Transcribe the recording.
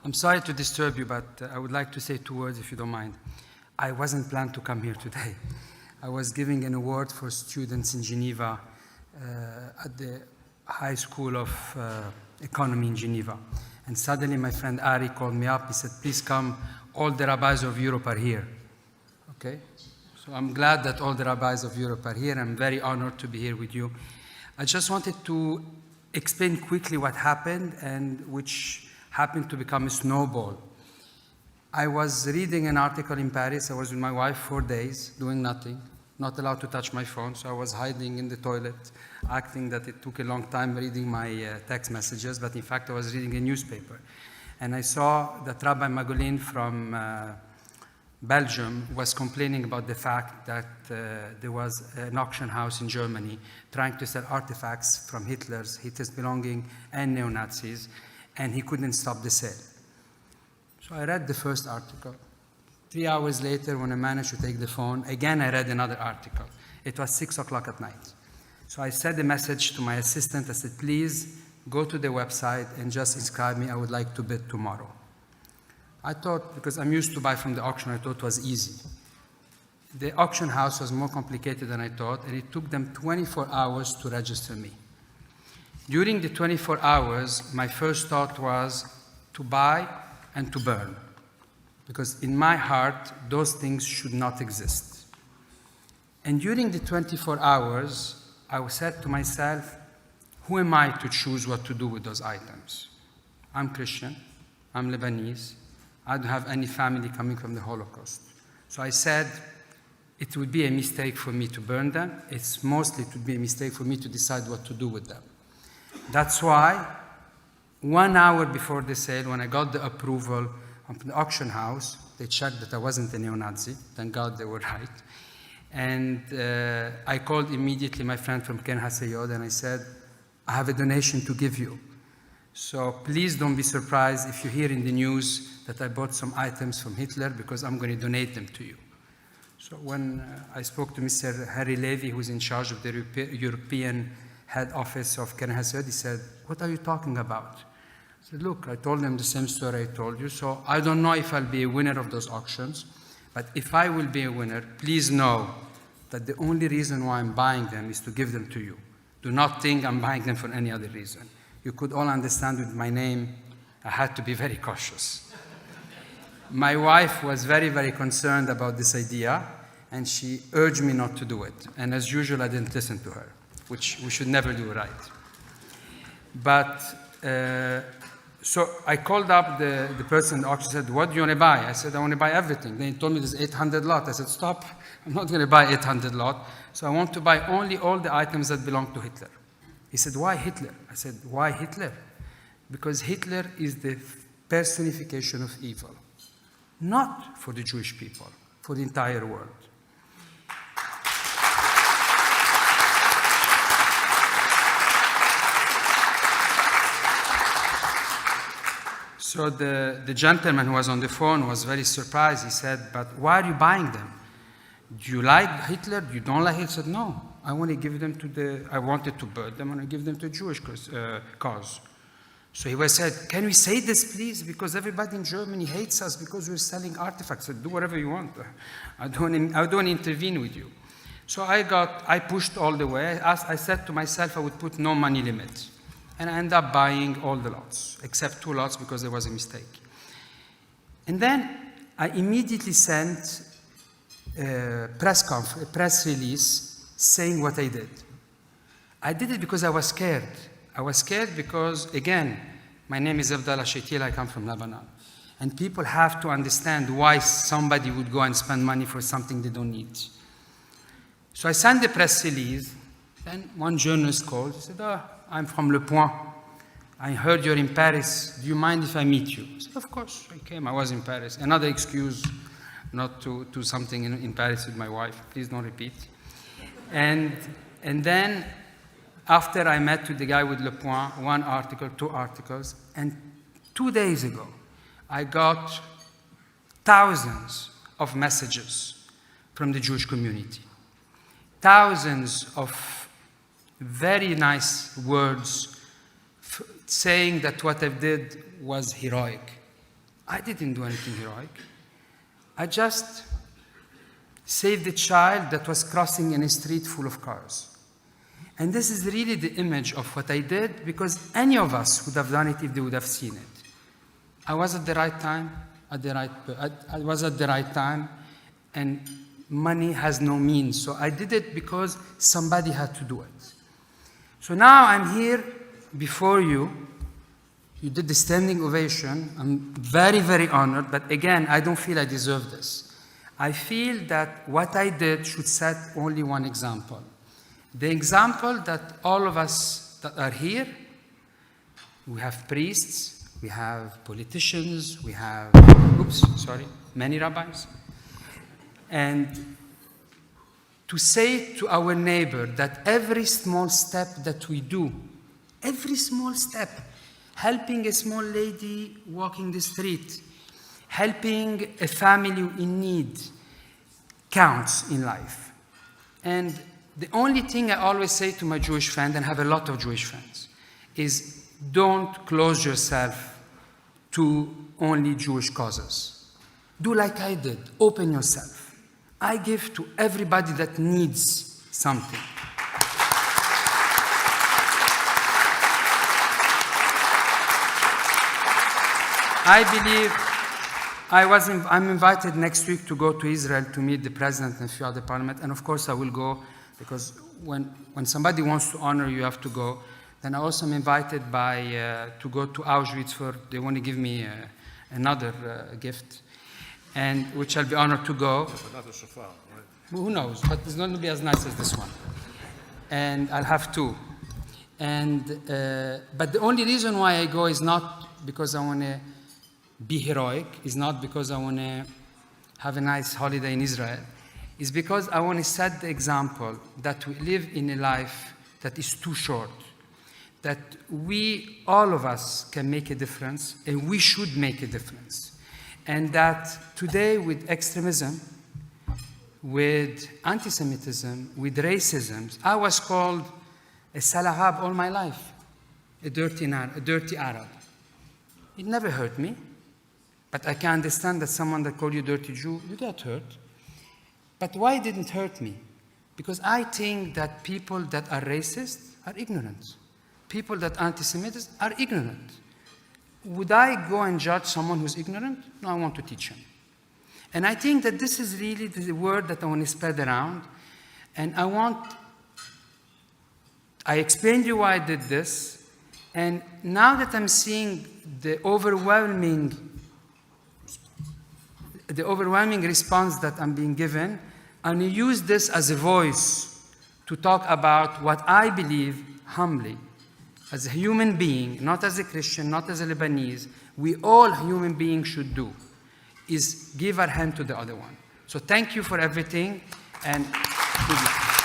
I'm sorry to disturb you, but I would like to say 2 words if you don't mind. I wasn't planned to come here today. I was giving an award for students in Geneva at the High School of Economy in Geneva. And suddenly my friend Ari called me up. He said, please come, all the rabbis of Europe are here. Okay? So I'm glad that all the rabbis of Europe are here. I'm very honored to be here with you. I just wanted to explain quickly what happened, and which happened to become a snowball. I was reading an article in Paris. I was with my wife 4 days, doing nothing, not allowed to touch my phone, so I was hiding in the toilet, acting that it took a long time reading my text messages, but in fact I was reading a newspaper. And I saw that Rabbi Magolin from Belgium was complaining about the fact that there was an auction house in Germany trying to sell artifacts from Hitler's belonging and neo-Nazis, and he couldn't stop the sale. So I read the first article. 3 hours later, when I managed to take the phone, again I read another article. It was 6 o'clock at night. So I sent a message to my assistant. I said, please go to the website and just inscribe me. I would like to bid tomorrow. I thought, because I'm used to buy from the auction, I thought it was easy. The auction house was more complicated than I thought, and it took them 24 hours to register me. During the 24 hours, my first thought was to buy and to burn, because in my heart, those things should not exist. And during the 24 hours, I said to myself, who am I to choose what to do with those items? I'm Christian, I'm Lebanese, I don't have any family coming from the Holocaust. So I said, it would be a mistake for me to burn them. It would be a mistake for me to decide what to do with them. That's why 1 hour before the sale, when I got the approval from the auction house, they checked that I wasn't a neo-Nazi. Thank God they were right. And I called immediately my friend from Ken Haseyod, and I said, I have a donation to give you. So please don't be surprised if you hear in the news that I bought some items from Hitler, because I'm going to donate them to you. So when I spoke to Mr. Harry Levy, who's in charge of the European head office of Ken Haseyod, he said, what are you talking about? I said, look, I told them the same story I told you, so I don't know if I'll be a winner of those auctions, but if I will be a winner, please know that the only reason why I'm buying them is to give them to you. Do not think I'm buying them for any other reason. You could all understand with my name, I had to be very cautious. My wife was very, very concerned about this idea, and she urged me not to do it. And as usual, I didn't listen to her, which we should never do, right? But, so I called up the person in the auction, said, what do you want to buy? I said, I want to buy everything. Then he told me there's 800 lot. I said, stop, I'm not going to buy 800 lot. So I want to buy only all the items that belong to Hitler. He said, why Hitler? I said, why Hitler? Because Hitler is the personification of evil. Not for the Jewish people, for the entire world. So the gentleman who was on the phone was very surprised. He said, but why are you buying them? Do you like Hitler? You don't like Hitler? He said, no, I want to give them I wanted to burn them and I give them to a Jewish cause. So he said, can we say this, please? Because everybody in Germany hates us because we're selling artifacts. I said, do whatever you want. I don't intervene with you. So I pushed all the way. I said to myself I would put no money limit. And I ended up buying all the lots, except 2 lots because there was a mistake. And then I immediately sent a press release saying what I did. I did it because I was scared. I was scared because, again, my name is Abdallah Chatila, I come from Lebanon. And people have to understand why somebody would go and spend money for something they don't need. So I sent the press release, then one journalist called, he said, I'm from Le Point. I heard you're in Paris. Do you mind if I meet you? I said, of course, I came, I was in Paris. Another excuse not to do something in Paris with my wife. Please don't repeat. And then, after I met with the guy with Le Point, 1 article, 2 articles, and 2 days ago, I got thousands of messages from the Jewish community. Thousands of very nice words saying that what I did was heroic, I didn't do anything heroic. I just saved a child that was crossing in a street full of cars. And this is really the image of what I did, because any of us would have done it if they would have seen it. I was at the right time, I was at the right time, and money has no means. So I did it because somebody had to do it. So now I'm here before you. You did the standing ovation. I'm very, very honored, but again, I don't feel I deserve this. I feel that what I did should set only one example. The example that all of us that are here, we have priests, we have politicians, we have, many rabbis. And to say to our neighbor that every small step that we do, every small step, helping a small lady walking the street, helping a family in need, counts in life. And the only thing I always say to my Jewish friends, and I have a lot of Jewish friends, is don't close yourself to only Jewish causes. Do like I did, open yourself. I give to everybody that needs something. I believe I'm invited next week to go to Israel to meet the president and a few other parliament, and of course I will go, because when somebody wants to honor you, you have to go. Then I also am invited to go to Auschwitz they want to give me another gift, and which I'll be honored to go. Not a shofar, right? Who knows, but it's not going to be as nice as this one. And I'll have two. But the only reason why I go is not because I want to be heroic, is not because I want to have a nice holiday in Israel. It's because I want to set the example that we live in a life that is too short, that we, all of us, can make a difference, and we should make a difference. And that today, with extremism, with anti-Semitism, with racism, I was called a Salahab all my life, a dirty Arab. It never hurt me, but I can understand that someone that called you dirty Jew, you get hurt. But why it didn't hurt me? Because I think that people that are racist are ignorant. People that are anti-Semitic are ignorant. Would I go and judge someone who's ignorant? No, I want to teach him. And I think that this is really the word that I want to spread around. And I explained to you why I did this. And now that I'm seeing the overwhelming response that I'm being given, I'm going to use this as a voice to talk about what I believe humbly, as a human being, not as a Christian, not as a Lebanese, we all human beings should do, is give our hand to the other one. So thank you for everything, and good luck.